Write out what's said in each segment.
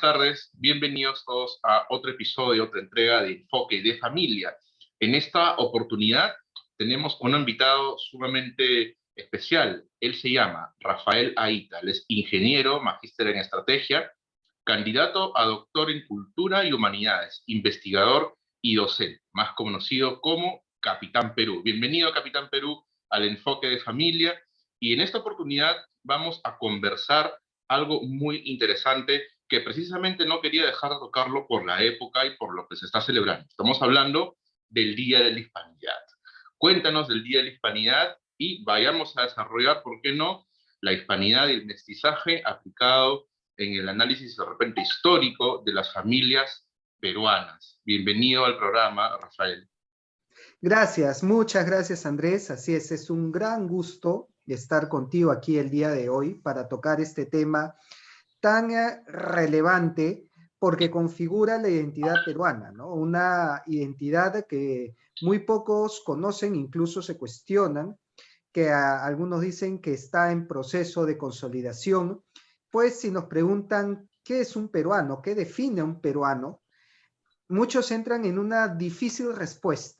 tardes, bienvenidos todos a otro episodio, otra entrega de Enfoque de Familia. En esta oportunidad tenemos un invitado sumamente especial. Él se llama Rafael Aita, él es ingeniero, magíster en estrategia, candidato a doctor en cultura y humanidades, investigador y docente, más conocido como Capitán Perú. Bienvenido, Capitán Perú, al Enfoque de Familia. Y en esta oportunidad vamos a conversar algo muy interesante que precisamente no quería dejar de tocarlo por la época y por lo que se está celebrando. Estamos hablando del Día de la Hispanidad. Cuéntanos del Día de la Hispanidad y vayamos a desarrollar, ¿por qué no?, la hispanidad y el mestizaje aplicado en el análisis de repente histórico de las familias peruanas. Bienvenido al programa, Rafael. Gracias, muchas gracias, Andrés. Así es un gran gusto estar contigo aquí el día de hoy para tocar este tema tan relevante porque configura la identidad peruana, ¿no? Una identidad que muy pocos conocen, incluso se cuestionan, que algunos dicen que está en proceso de consolidación. Pues si nos preguntan qué es un peruano, qué define a un peruano, muchos entran en una difícil respuesta.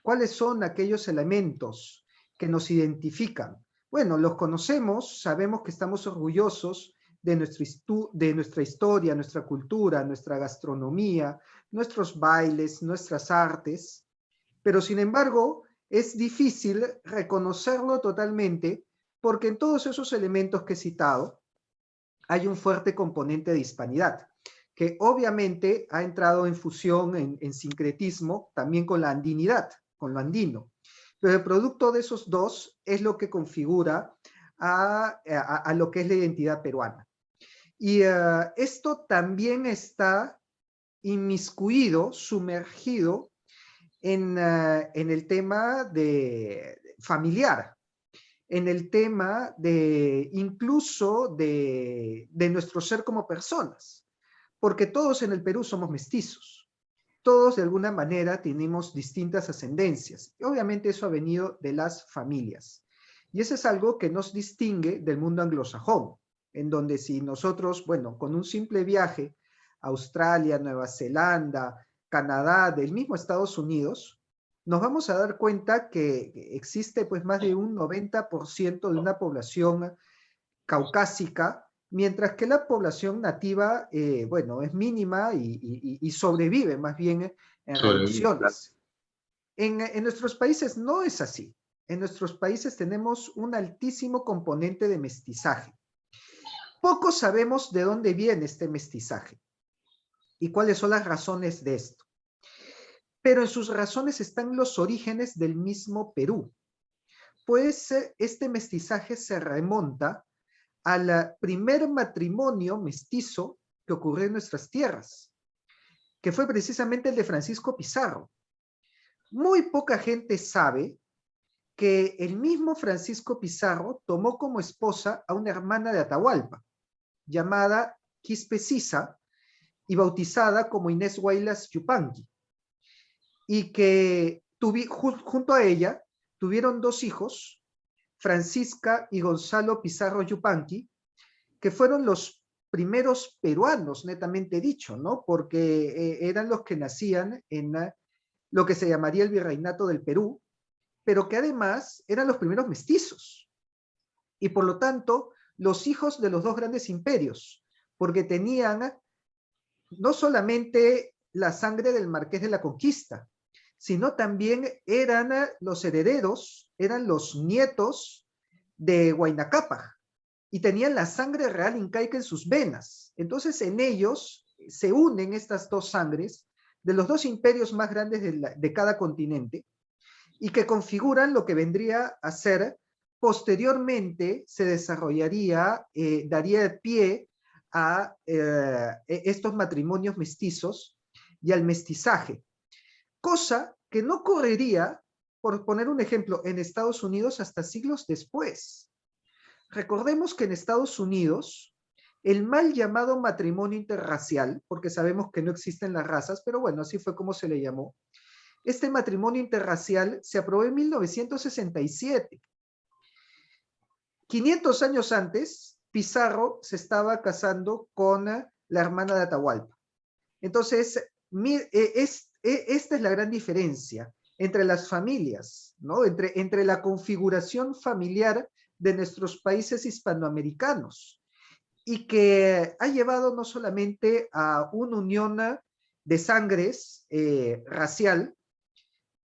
¿Cuáles son aquellos elementos que nos identifican? Bueno, los conocemos, sabemos que estamos orgullosos de nuestra historia, nuestra cultura, nuestra gastronomía, nuestros bailes, nuestras artes, pero sin embargo es difícil reconocerlo totalmente porque en todos esos elementos que he citado hay un fuerte componente de hispanidad, que obviamente ha entrado en fusión, en sincretismo, también con la andinidad, con lo andino. Pero el producto de esos dos es lo que configura a lo que es la identidad peruana. Y esto también está inmiscuido, sumergido en el tema familiar, en el tema incluso de nuestro ser como personas, porque todos en el Perú somos mestizos. Todos de alguna manera tenemos distintas ascendencias. Y obviamente eso ha venido de las familias. Y eso es algo que nos distingue del mundo anglosajón, en donde si nosotros, bueno, con un simple viaje a Australia, Nueva Zelanda, Canadá, del mismo Estados Unidos, nos vamos a dar cuenta que existe pues más de un 90% de una población caucásica, mientras que la población nativa, bueno, es mínima y sobrevive más bien en reducciones. En nuestros países no es así. En nuestros países tenemos un altísimo componente de mestizaje. Poco sabemos de dónde viene este mestizaje y cuáles son las razones de esto. Pero en sus razones están los orígenes del mismo Perú. Pues este mestizaje se remonta al primer matrimonio mestizo que ocurrió en nuestras tierras, que fue precisamente el de Francisco Pizarro. Muy poca gente sabe que el mismo Francisco Pizarro tomó como esposa a una hermana de Atahualpa, llamada Quispe Sisa, y bautizada como Inés Huaylas Yupanqui, y que junto a ella tuvieron dos hijos, Francisca y Gonzalo Pizarro Yupanqui, que fueron los primeros peruanos, netamente dicho, ¿no? Porque eran los que nacían en lo que se llamaría el Virreinato del Perú, pero que además eran los primeros mestizos. Y por lo tanto, los hijos de los dos grandes imperios, porque tenían no solamente la sangre del Marqués de la Conquista, sino también eran los herederos, eran los nietos de Huayna Cápac, y tenían la sangre real incaica en sus venas. Entonces en ellos se unen estas dos sangres de los dos imperios más grandes de cada continente y que configuran lo que vendría a ser, posteriormente se desarrollaría, daría pie a estos matrimonios mestizos y al mestizaje. Cosa que no ocurriría, por poner un ejemplo, en Estados Unidos hasta siglos después. Recordemos que en Estados Unidos, el mal llamado matrimonio interracial, porque sabemos que no existen las razas, pero bueno, así fue como se le llamó, este matrimonio interracial se aprobó en 1967. 500 años antes, Pizarro se estaba casando con la hermana de Atahualpa. Entonces, esta es la gran diferencia entre las familias, ¿no? Entre la configuración familiar de nuestros países hispanoamericanos, y que ha llevado no solamente a una unión de sangres racial,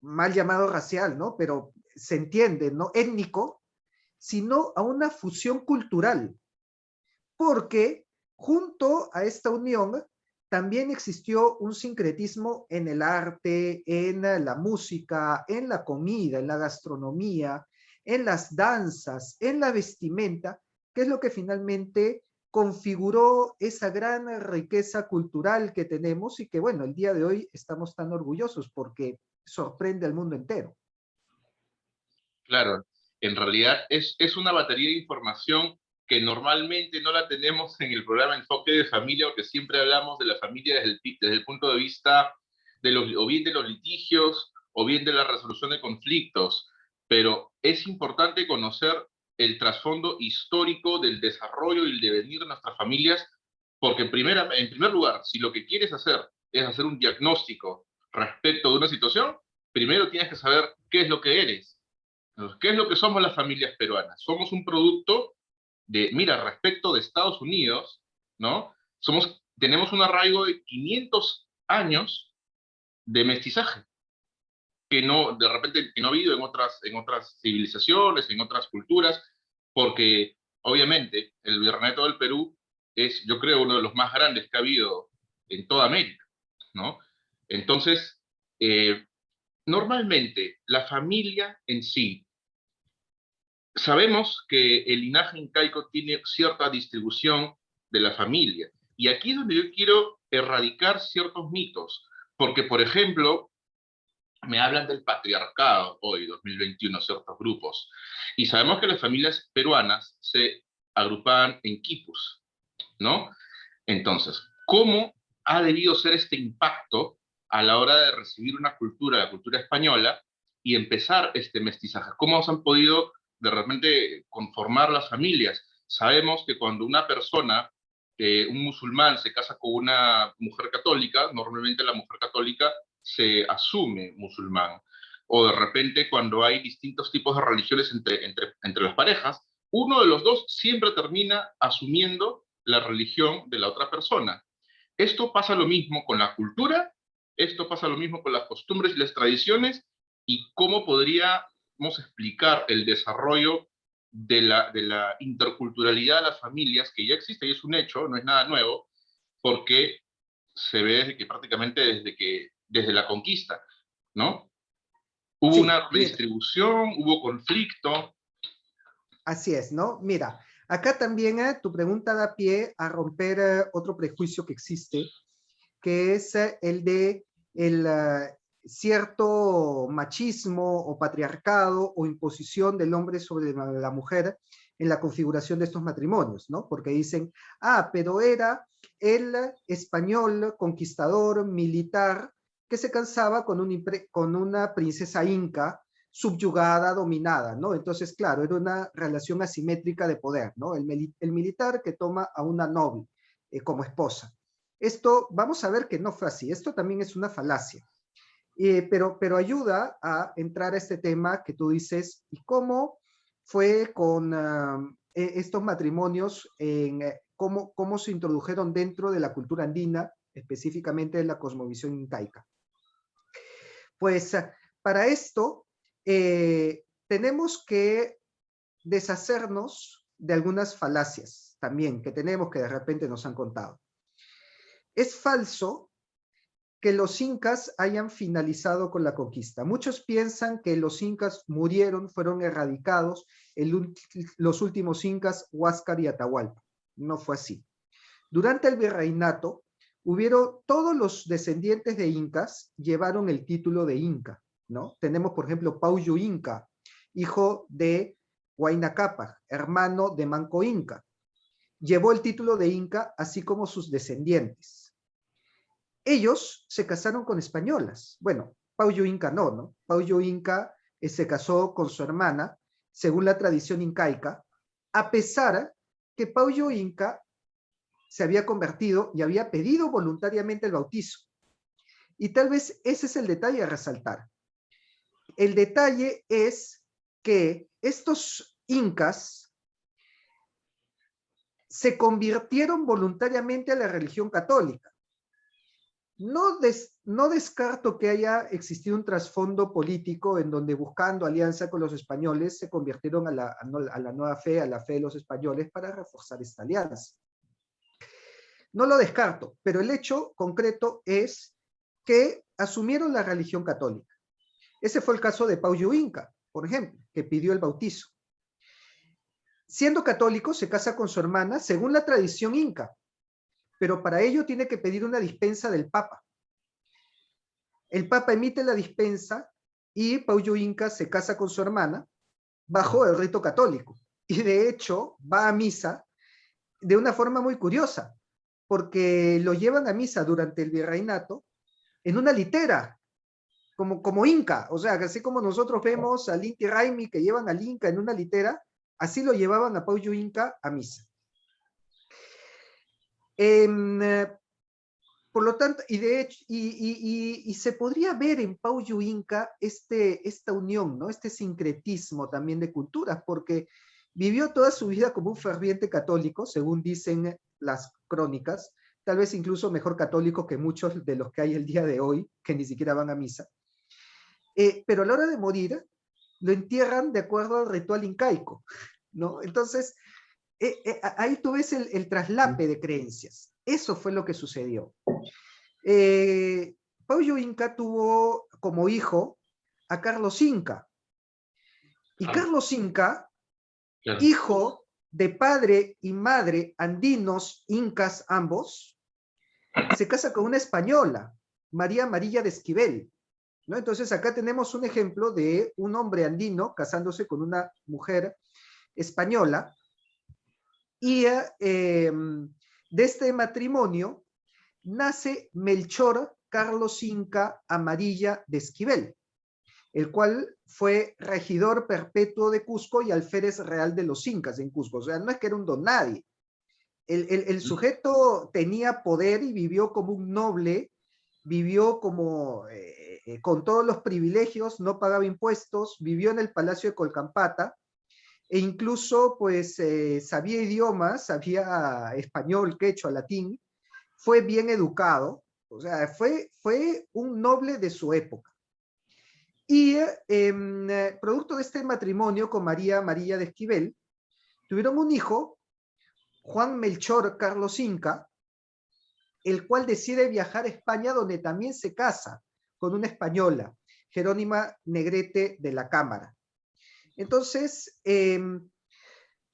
mal llamado racial, ¿no? Pero se entiende, ¿no? Étnico, sino a una fusión cultural, porque junto a esta unión también existió un sincretismo en el arte, en la música, en la comida, en la gastronomía, en las danzas, en la vestimenta, que es lo que finalmente configuró esa gran riqueza cultural que tenemos y que, bueno, el día de hoy estamos tan orgullosos porque sorprende al mundo entero. Claro, en realidad es una batería de información que normalmente no la tenemos en el programa Enfoque de Familia, porque siempre hablamos de la familia desde el punto de vista o bien de los litigios o bien de la resolución de conflictos, pero es importante conocer el trasfondo histórico del desarrollo y el devenir de nuestras familias, porque en primer lugar, si lo que quieres hacer es hacer un diagnóstico respecto de una situación, primero tienes que saber qué es lo que eres. ¿Qué es lo que somos las familias peruanas? Somos un producto mira, respecto de Estados Unidos, ¿no? Tenemos un arraigo de 500 años de mestizaje, que no, de repente, que no ha habido en otras civilizaciones, en otras culturas, porque obviamente el Virreinato del Perú es, yo creo, uno de los más grandes que ha habido en toda América, ¿no? Entonces, normalmente la familia en sí, sabemos que el linaje incaico tiene cierta distribución de la familia, y aquí es donde yo quiero erradicar ciertos mitos, porque, por ejemplo, me hablan del patriarcado hoy, 2021, ciertos grupos, y sabemos que las familias peruanas se agrupaban en quipus, ¿no? Entonces, ¿cómo ha debido ser este impacto a la hora de recibir una cultura, la cultura española, y empezar este mestizaje? ¿Cómo se han podido de repente conformar las familias? Sabemos que cuando una persona, un musulmán, se casa con una mujer católica, normalmente la mujer católica se asume musulmán. O de repente cuando hay distintos tipos de religiones entre las parejas, uno de los dos siempre termina asumiendo la religión de la otra persona. Esto pasa lo mismo con la cultura, esto pasa lo mismo con las costumbres y las tradiciones, y cómo podríamos explicar el desarrollo de la interculturalidad de las familias, que ya existe y es un hecho, no es nada nuevo, porque se ve desde la conquista, ¿no? Hubo Sí, una mira, redistribución, hubo conflicto. así es, ¿no? Mira, acá también tu pregunta da pie a romper otro prejuicio que existe, que es el de cierto machismo o patriarcado o imposición del hombre sobre la mujer en la configuración de estos matrimonios, ¿no? Porque dicen, pero era el español conquistador militar que se casaba con una princesa inca subyugada, dominada, ¿no? Entonces, claro, era una relación asimétrica de poder, ¿no? El militar que toma a una noble como esposa. Esto, vamos a ver que no fue así. Esto también es una falacia. Pero ayuda a entrar a este tema que tú dices, ¿y cómo fue con estos matrimonios, cómo se introdujeron dentro de la cultura andina, específicamente en la cosmovisión incaica? Pues para esto tenemos que deshacernos de algunas falacias también que tenemos que de repente nos han contado. Es falso que los incas hayan finalizado con la conquista. Muchos piensan que los incas murieron, fueron erradicados, los últimos incas, Huáscar y Atahualpa. No fue así. Durante el virreinato, todos los descendientes de incas llevaron el título de inca, ¿no? Tenemos, por ejemplo, Pauyo Inca, hijo de Huayna Cápac, hermano de Manco Inca. Llevó el título de inca, así como sus descendientes. Ellos se casaron con españolas. Bueno, Pauyo Inca no. Pauyo Inca se casó con su hermana, según la tradición incaica, a pesar que Pauyo Inca se había convertido y había pedido voluntariamente el bautizo. Y tal vez ese es el detalle a resaltar. El detalle es que estos incas se convirtieron voluntariamente a la religión católica. No descarto que haya existido un trasfondo político en donde, buscando alianza con los españoles, se convirtieron a la nueva fe, a la fe de los españoles, para reforzar esta alianza. No lo descarto, pero el hecho concreto es que asumieron la religión católica. Ese fue el caso de Pau Inca, por ejemplo, que pidió el bautizo. Siendo católico, se casa con su hermana según la tradición inca, pero para ello tiene que pedir una dispensa del Papa. El Papa emite la dispensa y Pau Inca se casa con su hermana bajo el rito católico. Y de hecho va a misa de una forma muy curiosa, porque lo llevan a misa durante el virreinato en una litera, como inca. O sea, así como nosotros vemos al Inti Raymi que llevan al inca en una litera, así lo llevaban a Pau Inca a misa. Por lo tanto, y de hecho, se podría ver en Pau Inca esta unión, ¿no? Este sincretismo también de culturas, porque vivió toda su vida como un ferviente católico, según dicen las crónicas, tal vez incluso mejor católico que muchos de los que hay el día de hoy, que ni siquiera van a misa. Pero a la hora de morir, lo entierran de acuerdo al ritual incaico, ¿no? Entonces, ahí tú ves el traslape de creencias. Eso fue lo que sucedió. Pau Inca tuvo como hijo a Carlos Inca. Y Carlos Inca, claro, hijo de padre y madre andinos, incas ambos, se casa con una española, María Amarilla de Esquivel, ¿no? Entonces acá tenemos un ejemplo de un hombre andino casándose con una mujer española, y de este matrimonio nace Melchor Carlos Inca Amarilla de Esquivel, el cual fue regidor perpetuo de Cusco y alférez real de los incas en Cusco. O sea, no es que era un don nadie. El sujeto tenía poder y vivió como un noble, vivió como con todos los privilegios, no pagaba impuestos, vivió en el Palacio de Colcampata, e incluso pues sabía idiomas, sabía español, quechua, latín, fue bien educado, o sea, fue un noble de su época. Y producto de este matrimonio con María Amarilla de Esquivel, tuvieron un hijo, Juan Melchor Carlos Inca, el cual decide viajar a España, donde también se casa con una española, Jerónima Negrete de la Cámara. Entonces,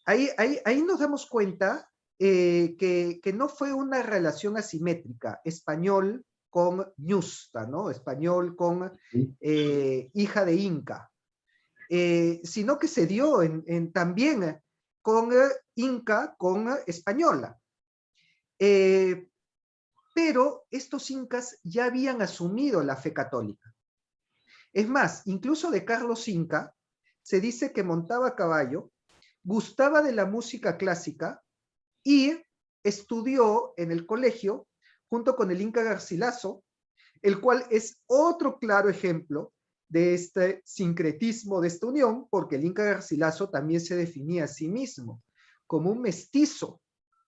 ahí nos damos cuenta que no fue una relación asimétrica, español con ñusta, ¿no? Español con hija de Inca, sino que se dio también con Inca, con española. Pero estos incas ya habían asumido la fe católica. Es más, incluso de Carlos Inca, se dice que montaba a caballo, gustaba de la música clásica y estudió en el colegio junto con el Inca Garcilaso, el cual es otro claro ejemplo de este sincretismo, de esta unión, porque el Inca Garcilaso también se definía a sí mismo como un mestizo,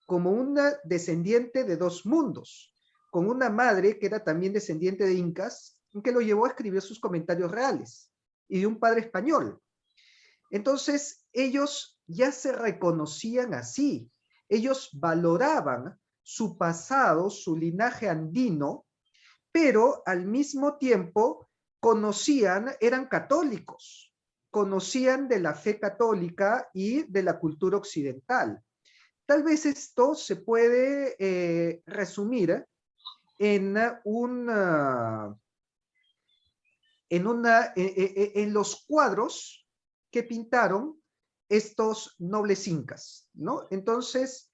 como una descendiente de dos mundos, con una madre que era también descendiente de incas, que lo llevó a escribir sus comentarios reales, y de un padre español. Entonces, ellos ya se reconocían así, ellos valoraban su pasado, su linaje andino, pero al mismo tiempo conocían, eran católicos, conocían de la fe católica y de la cultura occidental. Tal vez esto se puede resumir en los cuadros que pintaron estos nobles incas, ¿no? Entonces,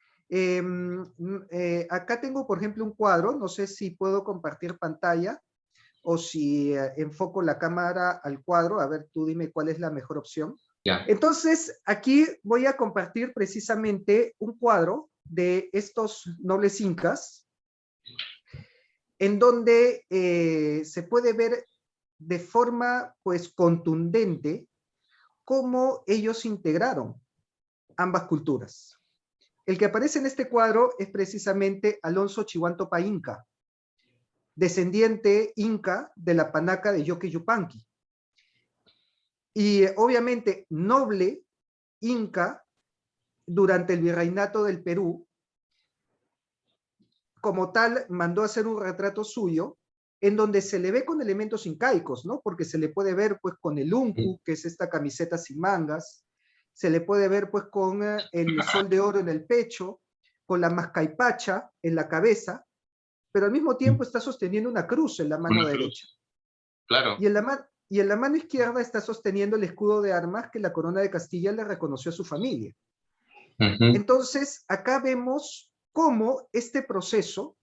acá tengo, por ejemplo, un cuadro, no sé si puedo compartir pantalla o si enfoco la cámara al cuadro. A ver, tú dime cuál es la mejor opción. Ya. Entonces, aquí voy a compartir precisamente un cuadro de estos nobles incas, en donde se puede ver de forma pues contundente cómo ellos integraron ambas culturas. El que aparece en este cuadro es precisamente Alonso Chihuantopa Inca, descendiente inca de la panaca de Yoque Yupanqui. Y obviamente noble inca durante el virreinato del Perú, como tal mandó a hacer un retrato suyo en donde se le ve con elementos incaicos, ¿no? Porque se le puede ver pues con el uncu, que es esta camiseta sin mangas, se le puede ver pues con el sol de oro en el pecho, con la mascaipacha en la cabeza, pero al mismo tiempo está sosteniendo una cruz en la mano Una derecha. cruz, claro. Y en la mano izquierda está sosteniendo el escudo de armas que la corona de Castilla le reconoció a su familia. Entonces, acá vemos cómo este proceso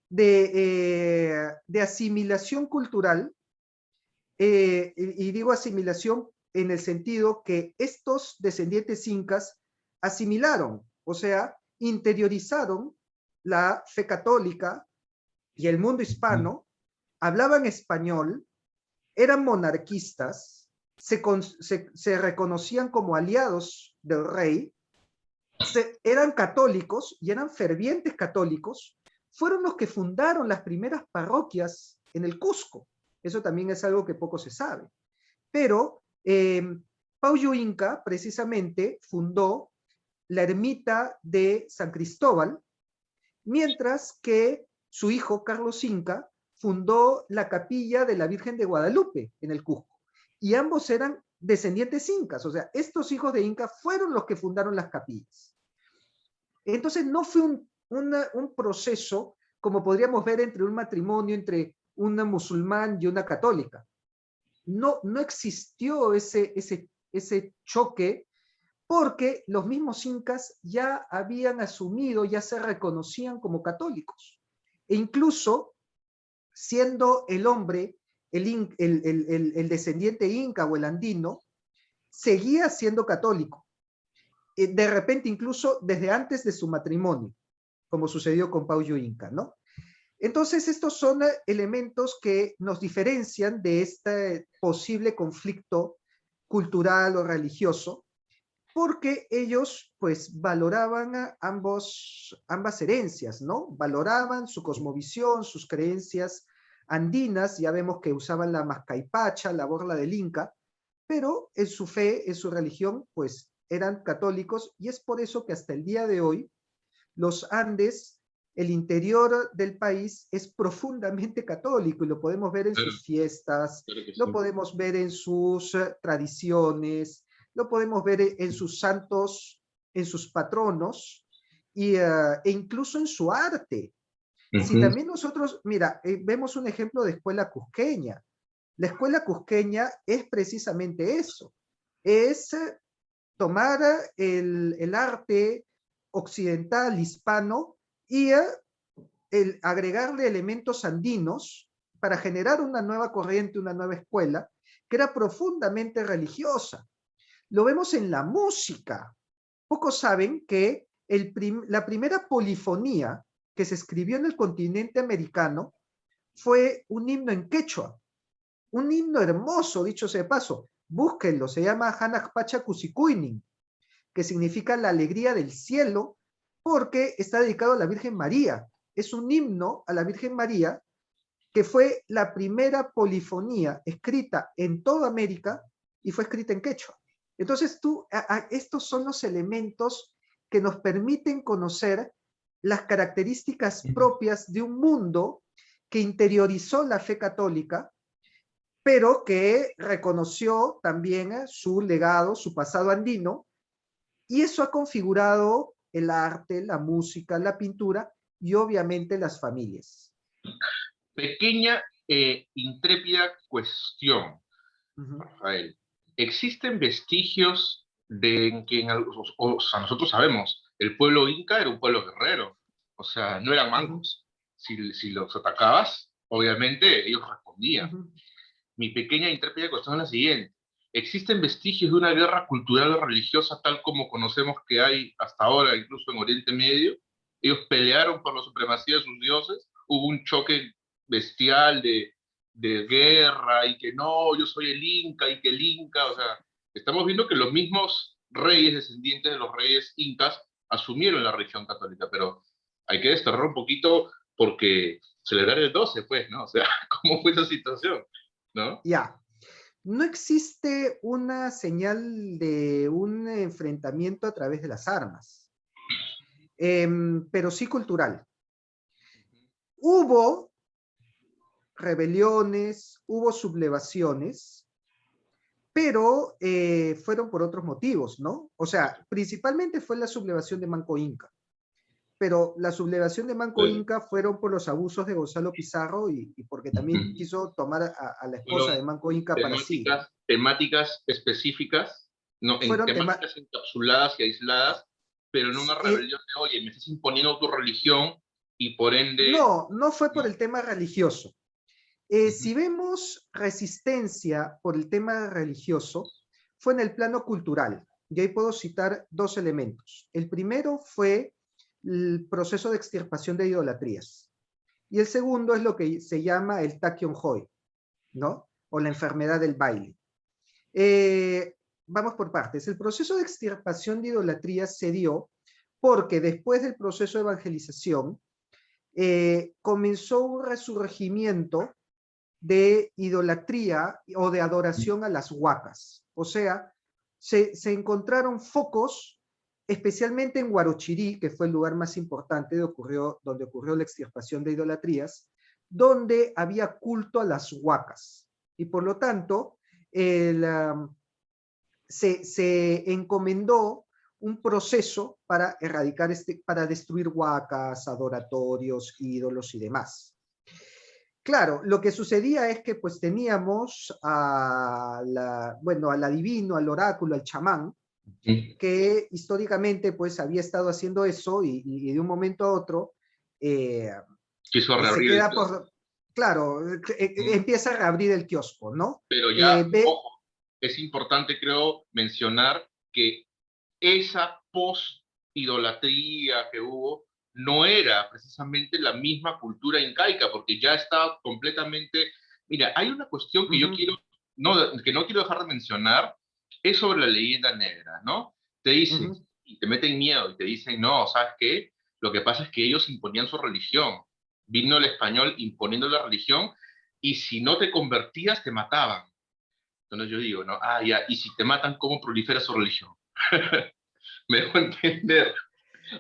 de asimilación cultural, y digo asimilación en el sentido que estos descendientes incas asimilaron, o sea, interiorizaron la fe católica y el mundo hispano, hablaban español, eran monarquistas, se reconocían como aliados del rey, eran católicos y eran fervientes católicos, fueron los que fundaron las primeras parroquias en el Cusco. Eso también es algo que poco se sabe. Pero Pauyo Inca precisamente fundó la ermita de San Cristóbal, mientras que su hijo Carlos Inca fundó la capilla de la Virgen de Guadalupe en el Cusco. Y ambos eran descendientes incas, o sea, estos hijos de Inca fueron los que fundaron las capillas. Entonces no fue un proceso como podríamos ver entre un matrimonio entre una musulmán y una católica. No existió ese choque porque los mismos incas ya habían asumido, ya se reconocían como católicos. E incluso siendo el hombre, el descendiente inca o el andino, seguía siendo católico. De repente incluso desde antes de su matrimonio, como sucedió con Pauyo Inca, ¿no? Entonces, estos son elementos que nos diferencian de este posible conflicto cultural o religioso, porque ellos, pues, valoraban ambas herencias, ¿no? Valoraban su cosmovisión, sus creencias andinas, ya vemos que usaban la mascaipacha, la borla del Inca, pero en su fe, en su religión, pues, eran católicos, y es por eso que hasta el día de hoy, los Andes, el interior del país es profundamente católico y lo podemos ver en sus fiestas, Claro que lo sí. podemos ver en sus tradiciones, lo podemos ver en sus santos, en sus patronos e incluso en su arte. Si también nosotros, mira, vemos un ejemplo de escuela cusqueña. La escuela cusqueña es precisamente eso, es tomar el arte occidental, hispano, y agregarle elementos andinos para generar una nueva corriente, una nueva escuela, que era profundamente religiosa. Lo vemos en la música. Pocos saben que la primera polifonía que se escribió en el continente americano fue un himno en quechua, un himno hermoso, dicho sea de paso. Búsquenlo, se llama Hanakpacha Kusikuinin, que significa la alegría del cielo, porque está dedicado a la Virgen María. Es un himno a la Virgen María que fue la primera polifonía escrita en toda América y fue escrita en quechua. Entonces estos son los elementos que nos permiten conocer las características propias de un mundo que interiorizó la fe católica, pero que reconoció también su legado, su pasado andino, y eso ha configurado el arte, la música, la pintura y obviamente las familias. Pequeña e intrépida cuestión, Uh-huh. Rafael. ¿Existen vestigios de que o sea, nosotros sabemos, el pueblo inca era un pueblo guerrero, o sea, no eran Uh-huh. mancos. Si los atacabas, obviamente ellos respondían. Uh-huh. Mi pequeña e intrépida cuestión es la siguiente. existen vestigios de una guerra cultural o religiosa tal como conocemos que hay hasta ahora, incluso en Oriente Medio. Ellos pelearon por la supremacía de sus dioses, hubo un choque bestial de guerra y que no, yo soy el Inca y que el Inca, o sea, estamos viendo que los mismos reyes descendientes de los reyes incas asumieron la religión católica, pero hay que desterrar un poquito porque celebrar el 12, pues, ¿no? O sea, ¿cómo fue esa situación? ¿No? Ya. No existe una señal de un enfrentamiento a través de las armas, pero sí cultural. Hubo rebeliones, hubo sublevaciones, pero fueron por otros motivos, ¿no? O sea, principalmente fue la sublevación de Manco Inca, pero la sublevación de Manco Pues, Inca fueron por los abusos de Gonzalo Pizarro y porque también quiso tomar a la esposa de fueron Manco Inca para sí. temáticas específicas, no, en Fueron temas, temáticas encapsuladas y aisladas, pero en una rebelión de, oye, me estás imponiendo tu religión y por ende... no, no fue por ¿no? el tema religioso. Si vemos resistencia por el tema religioso, fue en el plano cultural. Y ahí puedo citar dos elementos. El primero fue el proceso de extirpación de idolatrías. Y el segundo es lo que se llama el Takion Hoi, ¿no? O la enfermedad del baile. Vamos por partes. El proceso de extirpación de idolatrías se dio porque después del proceso de evangelización comenzó un resurgimiento de idolatría o de adoración a las huacas. O sea, se encontraron focos, especialmente en Huarochirí, que fue el lugar más importante donde ocurrió la extirpación de idolatrías, donde había culto a las huacas. Y por lo tanto, se encomendó un proceso para erradicar para destruir huacas, adoratorios, ídolos y demás. Claro, lo que sucedía es que pues teníamos al adivino, al oráculo, al chamán, que históricamente pues había estado haciendo eso y de un momento a otro Quiso se reabrir el queda kiosco. por, claro, empieza a reabrir el kiosco, ¿no? Pero ya, Ve, ojo, es importante, creo, mencionar que esa post-idolatría que hubo no era precisamente la misma cultura incaica, porque ya estaba completamente... Mira, hay una cuestión que yo quiero, no, que no quiero dejar de mencionar, es sobre la leyenda negra, ¿no? Te dicen, y te meten miedo, y te dicen, no, ¿sabes qué? Lo que pasa es que ellos imponían su religión. Vino el español imponiendo la religión, y si no te convertías, te mataban. Entonces yo digo, ¿no? Ah, ya, y si te matan, ¿cómo prolifera su religión? Me dejo entender.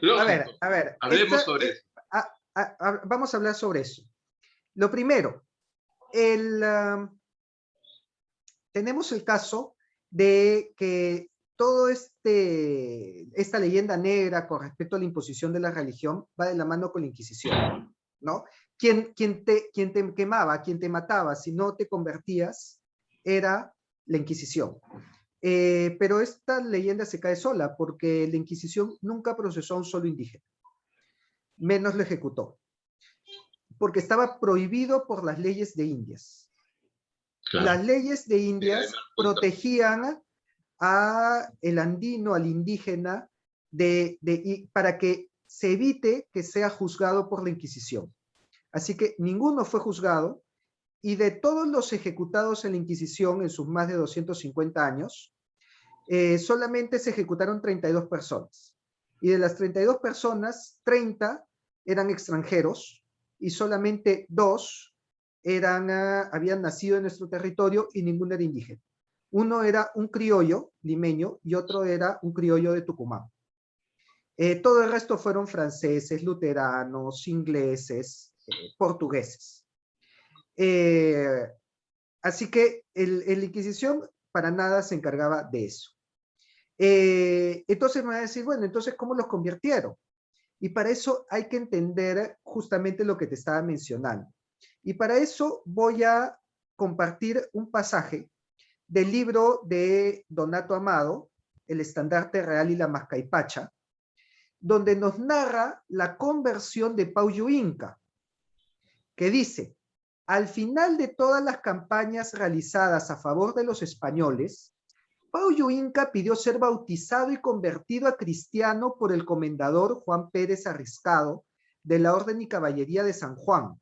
Lógico. a ver, Hablemos sobre eso. vamos a hablar sobre eso. Lo primero, tenemos el caso de que todo esta leyenda negra con respecto a la imposición de la religión va de la mano con la Inquisición, ¿no? Quien te quemaba, quien te mataba, si no te convertías, era la Inquisición. Pero esta leyenda se cae sola porque la Inquisición nunca procesó a un solo indígena, menos lo ejecutó, porque estaba prohibido por las leyes de Indias. Claro. Las leyes de Indias protegían al andino, al indígena, para que se evite que sea juzgado por la Inquisición. Así que ninguno fue juzgado, y de todos los ejecutados en la Inquisición en sus más de 250 años, solamente se ejecutaron 32 personas. Y de las 32 personas, 30 eran extranjeros y solamente 2 habían nacido en nuestro territorio y ninguno era indígena. Uno era un criollo limeño y otro era un criollo de Tucumán. Todo el resto fueron franceses, luteranos, ingleses, portugueses. Así que la Inquisición para nada se encargaba de eso. Entonces me va a decir, bueno, entonces, ¿cómo los convirtieron? Y para eso hay que entender justamente lo que te estaba mencionando. Y para eso voy a compartir un pasaje del libro de Donato Amado, El Estandarte Real y la Mascaipacha, donde nos narra la conversión de Pauyo Inca, que dice: al final de todas las campañas realizadas a favor de los españoles, Paullo Inca pidió ser bautizado y convertido a cristiano por el comendador Juan Pérez Arriscado de la Orden y Caballería de San Juan,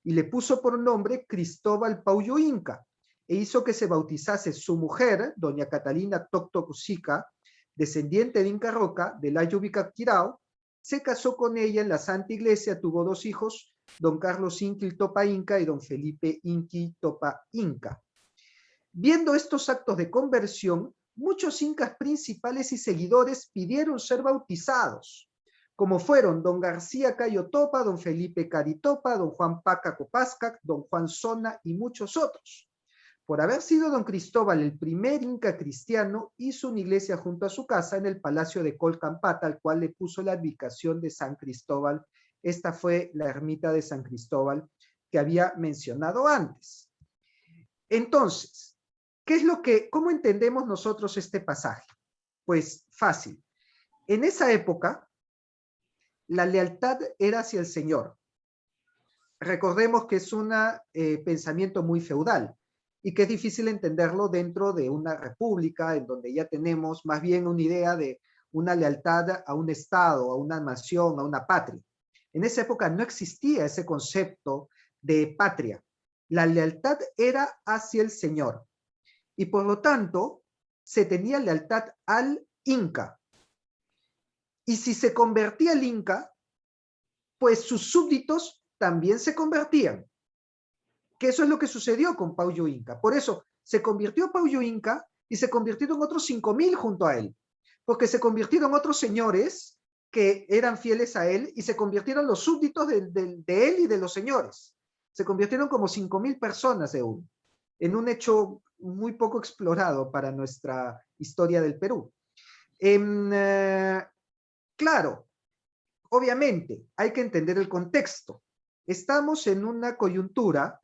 y le puso por nombre Cristóbal Paullo Inca, e hizo que se bautizase su mujer, doña Catalina Toctocusica, descendiente de Inca Roca, del Ayubica Quirao. Se casó con ella en la Santa Iglesia, tuvo 2 hijos, don Carlos Inquil Topa Inca y don Felipe Inquil Topa Inca. Viendo estos actos de conversión, muchos incas principales y seguidores pidieron ser bautizados, como fueron don García Cayo Topa, don Felipe Caritopa, don Juan Paca Copascac, don Juan Sona y muchos otros. Por haber sido don Cristóbal el primer inca cristiano, hizo una iglesia junto a su casa en el palacio de Colcampata, al cual le puso la advocación de San Cristóbal. Esta fue la ermita de San Cristóbal que había mencionado antes. Entonces, ¿cómo entendemos nosotros este pasaje? Pues fácil. En esa época, la lealtad era hacia el Señor. Recordemos que es un pensamiento muy feudal y que es difícil entenderlo dentro de una república en donde ya tenemos más bien una idea de una lealtad a un Estado, a una nación, a una patria. En esa época no existía ese concepto de patria. La lealtad era hacia el Señor. Y por lo tanto, se tenía lealtad al Inca. Y si se convertía el Inca, pues sus súbditos también se convertían. Que eso es lo que sucedió con Paullo Inca. Por eso, se convirtió Paullo Inca y se convirtieron otros 5.000 junto a él. Porque se convirtieron otros señores que eran fieles a él y se convirtieron los súbditos de él y de los señores. Se convirtieron como 5.000 personas en un hecho muy poco explorado para nuestra historia del Perú. Claro, obviamente hay que entender el contexto. Estamos en una coyuntura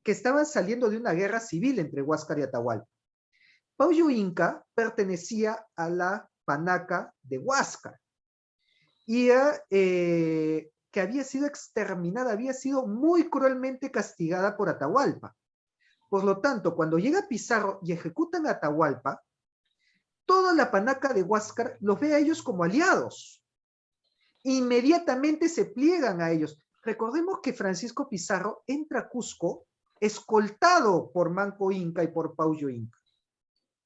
que estaban saliendo de una guerra civil entre Huáscar y Atahualpa. Paullo Inca pertenecía a la panaca de Huáscar y que había sido exterminada, había sido muy cruelmente castigada por Atahualpa. Por lo tanto, cuando llega Pizarro y ejecutan a Atahualpa, toda la panaca de Huáscar los ve a ellos como aliados. Inmediatamente se pliegan a ellos. Recordemos que Francisco Pizarro entra a Cusco escoltado por Manco Inca y por Paullo Inca.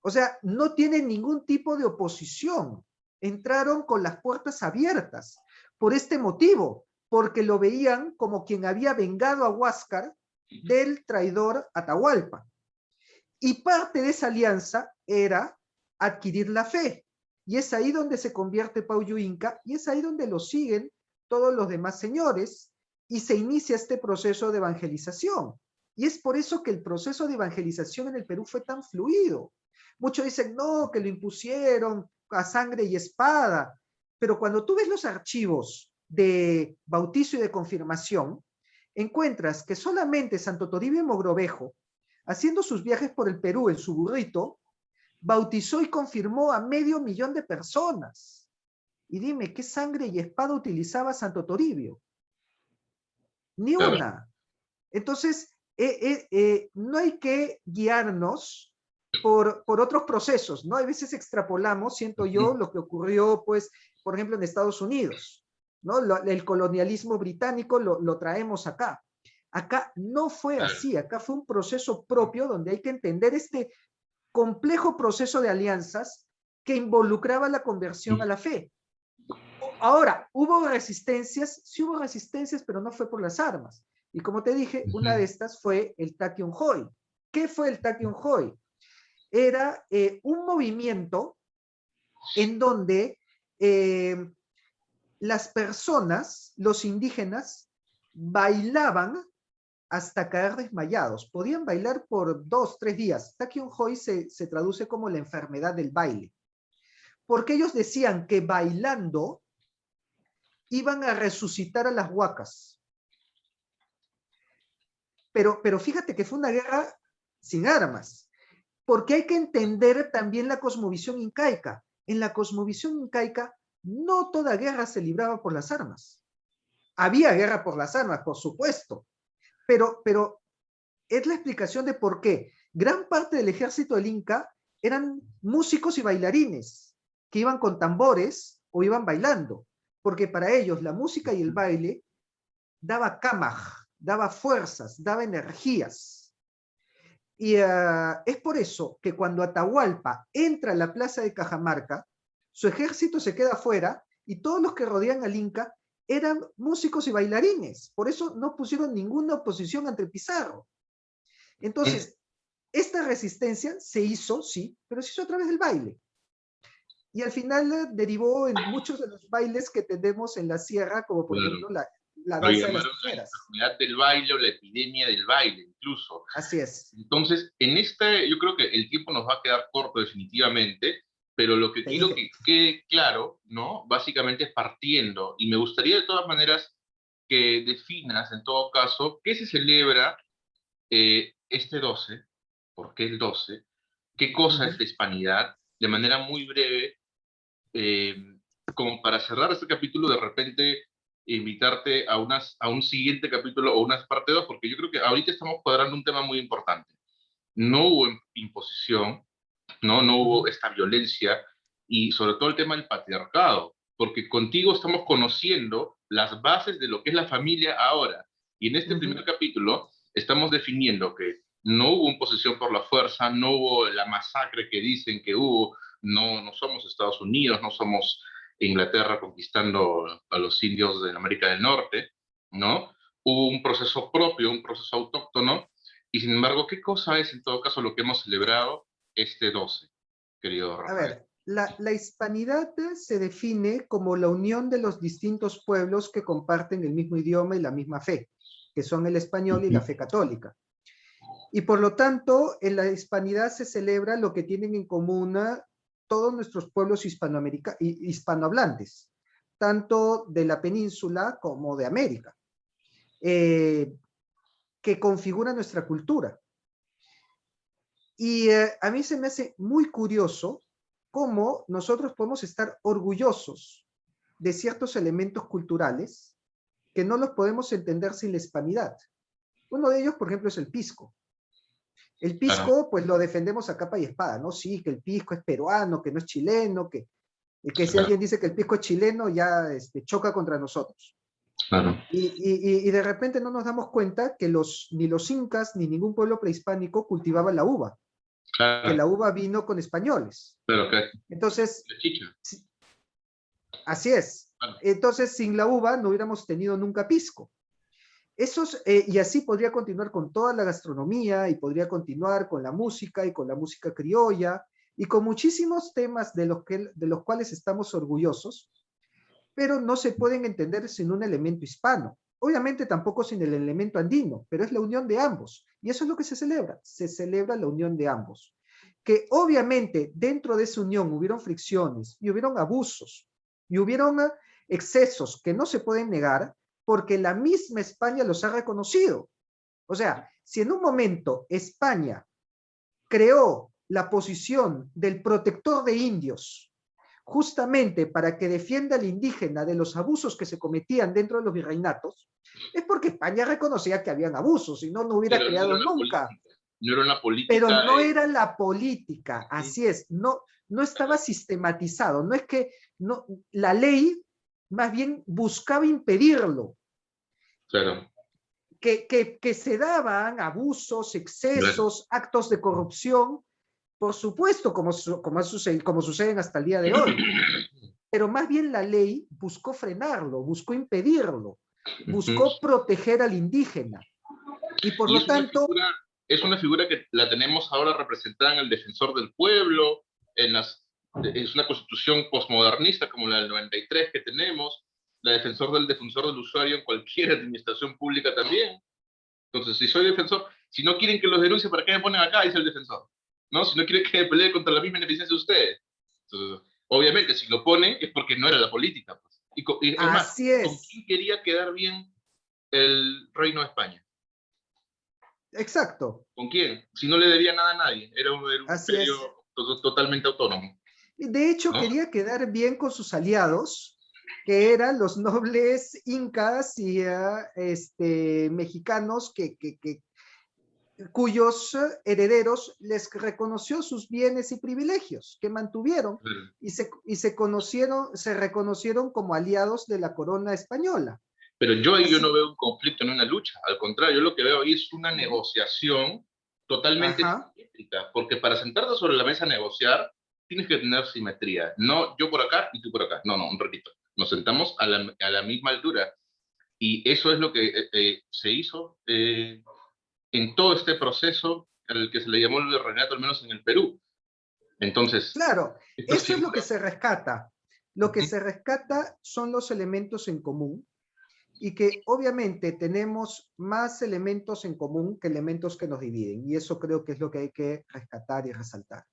O sea, no tienen ningún tipo de oposición. Entraron con las puertas abiertas. Por este motivo, porque lo veían como quien había vengado a Huáscar del traidor Atahualpa. Y parte de esa alianza era adquirir la fe. Y es ahí donde se convierte Paullo Inca y es ahí donde lo siguen todos los demás señores y se inicia este proceso de evangelización. Y es por eso que el proceso de evangelización en el Perú fue tan fluido. Muchos dicen, no, que lo impusieron a sangre y espada. Pero cuando tú ves los archivos de bautizo y de confirmación, encuentras que solamente Santo Toribio Mogrovejo, haciendo sus viajes por el Perú en su burrito, bautizó y confirmó a 500.000 de personas. Y dime, ¿qué sangre y espada utilizaba Santo Toribio? Ni una. Entonces, no hay que guiarnos por otros procesos, ¿no? A veces extrapolamos, siento yo, lo que ocurrió, pues, por ejemplo, en Estados Unidos, ¿no? El colonialismo británico lo traemos acá. Acá no fue así, acá fue un proceso propio donde hay que entender este complejo proceso de alianzas que involucraba la conversión a la fe. Ahora, ¿hubo resistencias? Sí hubo resistencias, pero no fue por las armas. Y como te dije, una de estas fue el Takion-Hoy. ¿Qué fue el Takion-Hoy? Era un movimiento en donde las personas, los indígenas, bailaban hasta caer desmayados. Podían bailar por 2, 3 días. Takion-Hoy se traduce como la enfermedad del baile. Porque ellos decían que bailando iban a resucitar a las huacas. Pero fíjate que fue una guerra sin armas, porque hay que entender también la cosmovisión incaica. En la cosmovisión incaica, no toda guerra se libraba por las armas. Había guerra por las armas, por supuesto, pero es la explicación de por qué gran parte del ejército del Inca eran músicos y bailarines que iban con tambores o iban bailando, porque para ellos la música y el baile daba kamaj, daba fuerzas, daba energías. Y es por eso que cuando Atahualpa entra a la plaza de Cajamarca, su ejército se queda afuera y todos los que rodean al Inca eran músicos y bailarines. Por eso no pusieron ninguna oposición ante Pizarro. Entonces, esta resistencia se hizo, sí, pero se hizo a través del baile. Y al final derivó en muchos de los bailes que tenemos en la sierra, como por ejemplo la Lo danza de las llamaron la tijeras. enfermedad del baile o la epidemia del baile, incluso. Así es. Entonces, yo creo que el tiempo nos va a quedar corto definitivamente, pero lo que Te quiero dije. que quede claro, ¿no? Básicamente es partiendo, y me gustaría de todas maneras que definas, en todo caso, qué se celebra este 12, por qué el 12, qué cosa es la hispanidad, de manera muy breve, eh, como para cerrar este capítulo, de repente invitarte a un siguiente capítulo o unas parte 2, porque yo creo que ahorita estamos cuadrando un tema muy importante. No hubo imposición, no hubo esta violencia y sobre todo el tema del patriarcado, porque contigo estamos conociendo las bases de lo que es la familia ahora. Y en este primer capítulo estamos definiendo que no hubo imposición por la fuerza, no hubo la masacre que dicen que hubo, no somos Estados Unidos, no somos Inglaterra conquistando a los indios de América del Norte, ¿no? Hubo un proceso propio, un proceso autóctono, y sin embargo, ¿qué cosa es en todo caso lo que hemos celebrado este 12, querido A Rafael? ver, la hispanidad se define como la unión de los distintos pueblos que comparten el mismo idioma y la misma fe, que son el español y la fe católica. Y por lo tanto, en la hispanidad se celebra lo que tienen en común todos nuestros pueblos hispanohablantes, tanto de la península como de América, que configuran nuestra cultura. Y a mí se me hace muy curioso cómo nosotros podemos estar orgullosos de ciertos elementos culturales que no los podemos entender sin la hispanidad. Uno de ellos, por ejemplo, es el pisco. El Claro, pisco, pues lo defendemos a capa y espada, ¿no? Sí, que el pisco es peruano, que no es chileno, que si claro, alguien dice que el pisco es chileno, ya choca contra nosotros. claro, Y de repente no nos damos cuenta que ni los incas ni ningún pueblo prehispánico cultivaba la uva, que claro, la uva vino con españoles. claro, que Entonces, la chicha, así es. claro, Entonces, sin la uva no hubiéramos tenido nunca pisco. Y así podría continuar con toda la gastronomía y podría continuar con la música y con la música criolla y con muchísimos temas de los cuales estamos orgullosos, pero no se pueden entender sin un elemento hispano. Obviamente tampoco sin el elemento andino, pero es la unión de ambos. Y eso es lo que se celebra la unión de ambos. Que obviamente dentro de esa unión hubieron fricciones y hubieron abusos y hubieron excesos que no se pueden negar porque la misma España los ha reconocido. O sea, si en un momento España creó la posición del protector de indios justamente para que defienda al indígena de los abusos que se cometían dentro de los virreinatos, es porque España reconocía que habían abusos, si no, no hubiera pero no era creado una nunca. política, no era una Pero política, no era la política, así es, no estaba sistematizado, no es que la ley más bien buscaba impedirlo, claro, que se daban abusos, claro. excesos, actos de corrupción, por supuesto, como suceden hasta el día de hoy, pero más bien la ley buscó frenarlo, buscó impedirlo, Ujú. buscó proteger al indígena. Y por Y lo tanto, es una figura que la tenemos ahora representada en el defensor del pueblo, es una constitución postmodernista como la del 93 que tenemos, la defensor del usuario en cualquier administración pública también. Entonces, si soy defensor, si no quieren que los denuncie, ¿para qué me ponen acá? Dice el defensor. ¿No? Si no quieren que me pelee contra la misma ineficiencia de ustedes. Entonces, obviamente, si lo ponen es porque no era la política. Pues. Y es más, así ¿con es, quién quería quedar bien el reino de España? exacto, ¿Con quién? Si no le debía nada a nadie. Era un así imperio es. totalmente autónomo. Y de hecho, ¿No? quería quedar bien con sus aliados, que eran los nobles incas y mexicanos cuyos herederos les reconoció sus bienes y privilegios que mantuvieron y se reconocieron como aliados de la corona española. Pero yo no Así, veo un conflicto ni una lucha. Al contrario, yo lo que veo ahí es una negociación totalmente ajá, simétrica, porque para sentarte sobre la mesa a negociar, tienes que tener simetría. No yo por acá y tú por acá. No, un repito. Nos sentamos a la misma altura. Y eso es lo que se hizo en todo este proceso al que se le llamó el virreinato, al menos en el Perú. Entonces, claro, estas eso es lo que figuras... se rescata. Lo que se rescata son los elementos en común y que obviamente tenemos más elementos en común que elementos que nos dividen. Y eso creo que es lo que hay que rescatar y resaltar.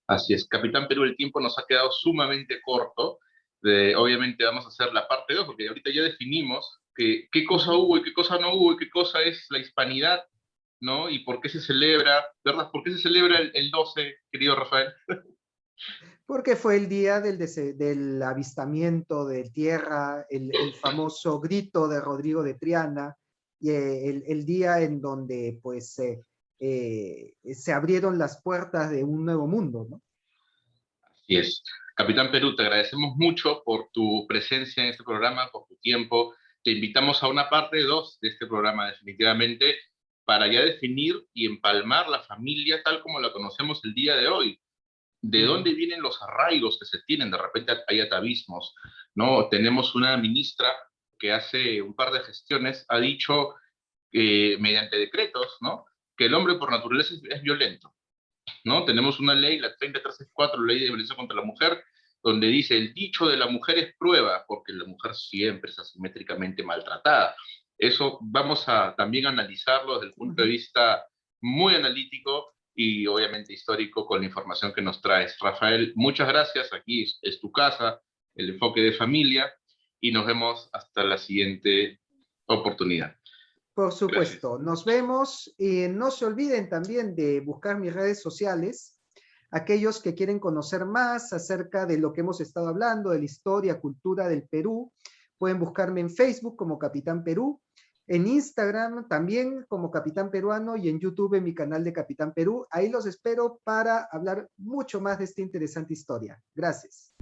Así es, Capitán Perú, el tiempo nos ha quedado sumamente corto. Obviamente vamos a hacer la parte 2 porque ahorita ya definimos qué cosa hubo y qué cosa no hubo y qué cosa es la hispanidad, ¿no? Y por qué se celebra, ¿verdad? ¿Por qué se celebra el 12, querido Rafael? Porque fue el día del avistamiento de tierra, el famoso grito de Rodrigo de Triana, y el día en donde pues se abrieron las puertas de un nuevo mundo, ¿no? Así es. Capitán Perú, te agradecemos mucho por tu presencia en este programa, por tu tiempo. Te invitamos a una parte 2 de este programa, definitivamente, para ya definir y empalmar la familia tal como la conocemos el día de hoy. ¿De dónde vienen los arraigos que se tienen? De repente hay atavismos, ¿no? Tenemos una ministra que hace un par de gestiones ha dicho, mediante decretos, ¿no? Que el hombre por naturaleza es violento, ¿no? Tenemos una ley, la 30364, Ley de Violencia contra la Mujer, donde dice, el dicho de la mujer es prueba, porque la mujer siempre es asimétricamente maltratada. Eso vamos a también analizarlo desde el punto de vista muy analítico y obviamente histórico con la información que nos traes. Rafael, muchas gracias, aquí es tu casa, el enfoque de familia, y nos vemos hasta la siguiente oportunidad. Por Gracias. supuesto, nos vemos y no se olviden también de buscar mis redes sociales. Aquellos que quieren conocer más acerca de lo que hemos estado hablando, de la historia, cultura del Perú, pueden buscarme en Facebook como Capitán Perú, en Instagram también como Capitán Peruano y en YouTube en mi canal de Capitán Perú. Ahí los espero para hablar mucho más de esta interesante historia. Gracias.